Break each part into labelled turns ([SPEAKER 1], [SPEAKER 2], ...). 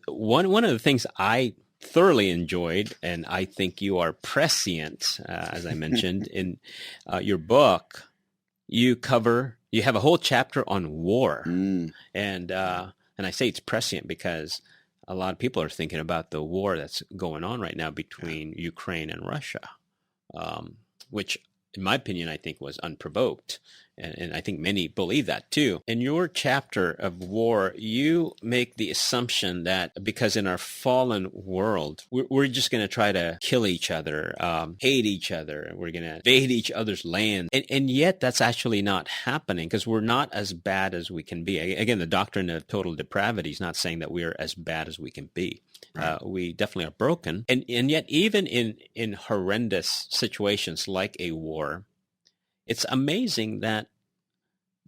[SPEAKER 1] one of the things I thoroughly enjoyed, and I think you are prescient, as I mentioned in your book, you have a whole chapter on war, and I say it's prescient because a lot of people are thinking about the war that's going on right now between Ukraine and Russia, which, in my opinion, I think was unprovoked. And I think many believe that too. In your chapter of war, you make the assumption that because in our fallen world, we're just going to try to kill each other, hate each other, we're going to invade each other's land. And yet that's actually not happening because we're not as bad as we can be. Again, the doctrine of total depravity is not saying that we are as bad as we can be. Right. We definitely are broken. And yet even in horrendous situations like a war, it's amazing that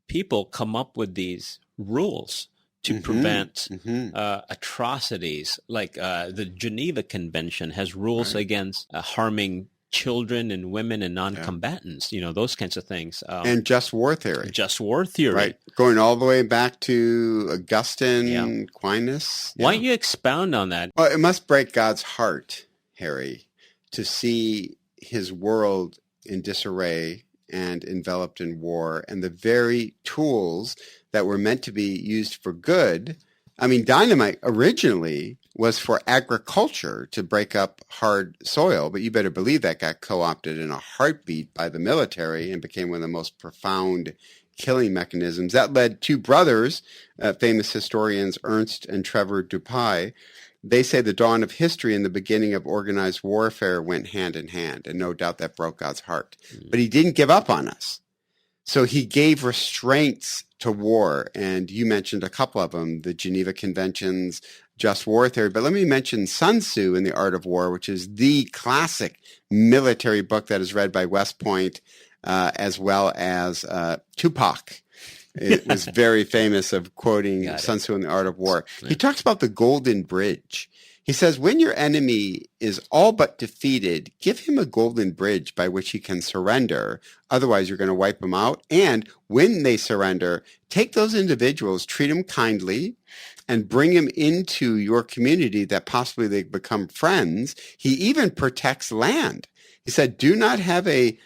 [SPEAKER 1] people come up with these rules to prevent atrocities. Like the Geneva Convention has rules against harming children and women and non-combatants, those kinds of things.
[SPEAKER 2] And just war theory.
[SPEAKER 1] Just war theory.
[SPEAKER 2] Right. Going all the way back to Augustine, Aquinas.
[SPEAKER 1] Why don't you expound on that?
[SPEAKER 2] Well, it must break God's heart, Harry, to see his world in disarray and enveloped in war, and the very tools that were meant to be used for good. I mean, dynamite originally was for agriculture to break up hard soil, but you better believe that got co-opted in a heartbeat by the military and became one of the most profound killing mechanisms. That led two brothers, famous historians Ernst and Trevor Dupuy. They say the dawn of history and the beginning of organized warfare went hand in hand, and no doubt that broke God's heart. But he didn't give up on us. So he gave restraints to war, and you mentioned a couple of them, the Geneva Conventions, just war theory. But let me mention Sun Tzu in The Art of War, which is the classic military book that is read by West Point, as well as Tupac. It was very famous of quoting Sun Tzu in The Art of War. Yeah. He talks about the Golden Bridge. He says, when your enemy is all but defeated, give him a golden bridge by which he can surrender. Otherwise, you're going to wipe him out. And when they surrender, take those individuals, treat them kindly, and bring them into your community that possibly they become friends. He even protects land. He said, do not have a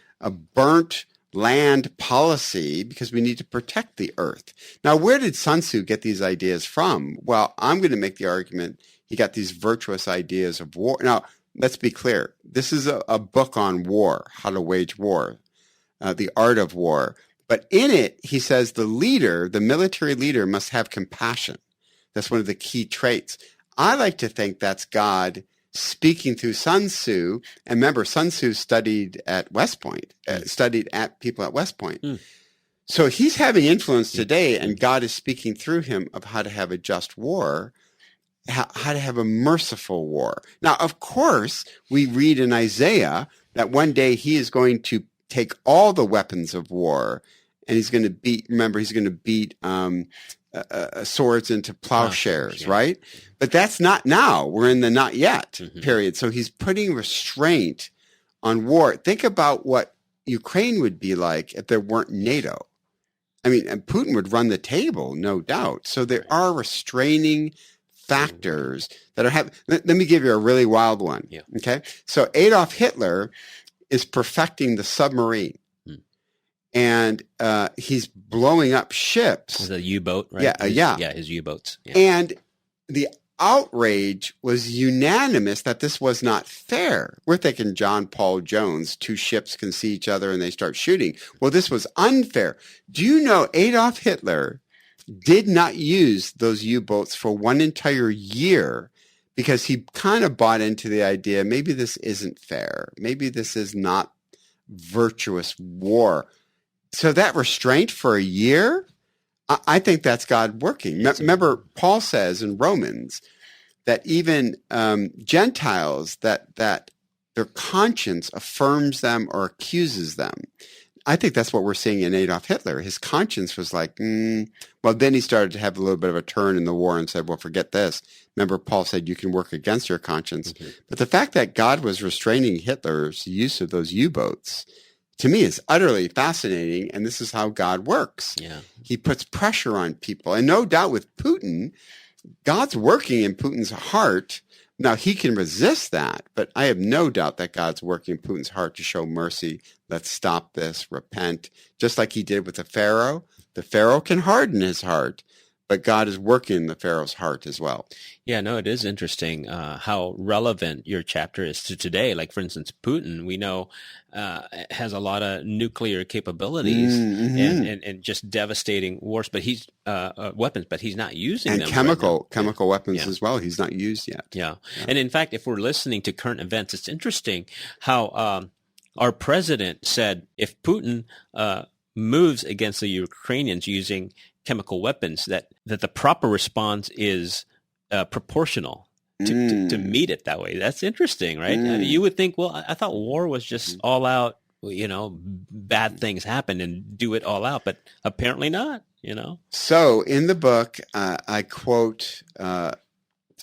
[SPEAKER 2] burnt land policy because we need to protect the earth. Now, where did Sun Tzu get these ideas from? Well, I'm going to make the argument he got these virtuous ideas of war. Now, let's be clear. This is a book on war, how to wage war, the art of war. But in it, he says the leader, the military leader, must have compassion. That's one of the key traits. I like to think that's God speaking through Sun Tzu. And remember, Sun Tzu studied at West Point, studied at people at West Point. So he's having influence today, and God is speaking through him of how to have a just war, how to have a merciful war. Now, of course, we read in Isaiah that one day he is going to take all the weapons of war, and he's going to beat, remember, he's going to beat swords into plowshares, right? But that's not now. We're in the not yet period. So he's putting restraint on war. Think about what Ukraine would be like if there weren't NATO. I mean, and Putin would run the table, no doubt. So there are restraining factors that are happening. Let me give you a really wild one. Yeah. Okay. So Adolf Hitler is perfecting the submarine. And he's blowing up ships.
[SPEAKER 1] The U-boat, right?
[SPEAKER 2] Yeah,
[SPEAKER 1] his U-boats. Yeah.
[SPEAKER 2] And the outrage was unanimous that this was not fair. We're thinking John Paul Jones, two ships can see each other and they start shooting. Well, this was unfair. Do you know Adolf Hitler did not use those U-boats for one entire year because he kind of bought into the idea, maybe this isn't fair. Maybe this is not virtuous war. So that restraint for a year, I think that's God working. Remember, Paul says in Romans that even Gentiles, that their conscience affirms them or accuses them. I think that's what we're seeing in Adolf Hitler. His conscience was like, well, then he started to have a little bit of a turn in the war and said, well, forget this. Remember, Paul said you can work against your conscience. But the fact that God was restraining Hitler's use of those U-boats, to me, is utterly fascinating, and this is how God works. Yeah. He puts pressure on people. And no doubt with Putin, God's working in Putin's heart. Now, he can resist that, but I have no doubt that God's working in Putin's heart to show mercy. Let's stop this, repent, just like he did with the Pharaoh. The Pharaoh can harden his heart, but God is working in the Pharaoh's heart as well.
[SPEAKER 1] Yeah, no, it is interesting how relevant your chapter is to today. Like, for instance, Putin, we know, has a lot of nuclear capabilities and just devastating wars, but he's weapons, but he's not using
[SPEAKER 2] and
[SPEAKER 1] them.
[SPEAKER 2] Chemical weapons as well. He's not used yet.
[SPEAKER 1] Yeah. And in fact, if we're listening to current events, it's interesting how our president said if Putin moves against the Ukrainians using chemical weapons, that the proper response is proportional to meet it that way. That's interesting, right? You would think, well, I thought war was just all out, bad things happen and do it all out, but apparently not,
[SPEAKER 2] So in the book, I quote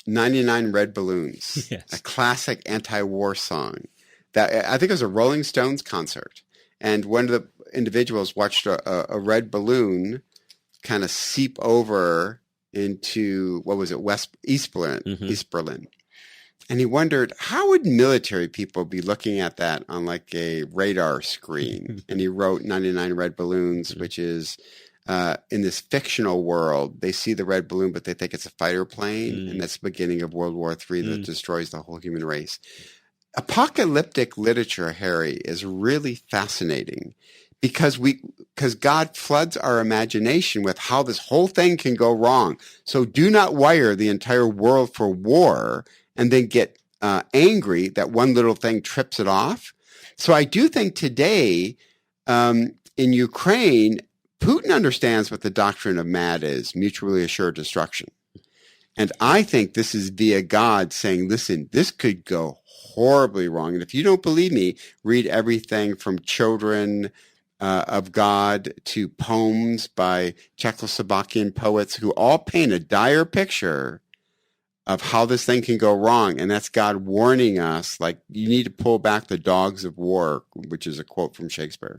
[SPEAKER 2] 99 Red Balloons,
[SPEAKER 1] Yes.
[SPEAKER 2] a classic anti-war song that I think it was a Rolling Stones concert. And one of the individuals watched a red balloon kind of seep over into, what was it, East Berlin. And he wondered, how would military people be looking at that on like a radar screen? And he wrote 99 Red Balloons, which is in this fictional world, they see the red balloon, but they think it's a fighter plane. And that's the beginning of World War III that destroys the whole human race. Apocalyptic literature, Harry, is really fascinating because God floods our imagination with how this whole thing can go wrong. So do not wire the entire world for war and then get angry that one little thing trips it off. So I do think today in Ukraine, Putin understands what the doctrine of MAD is, mutually assured destruction. And I think this is via God saying, listen, this could go horribly wrong. And if you don't believe me, read everything from Children of God to poems by Czechoslovakian poets who all paint a dire picture of how this thing can go wrong. And that's God warning us, like, you need to pull back the dogs of war, which is a quote from Shakespeare.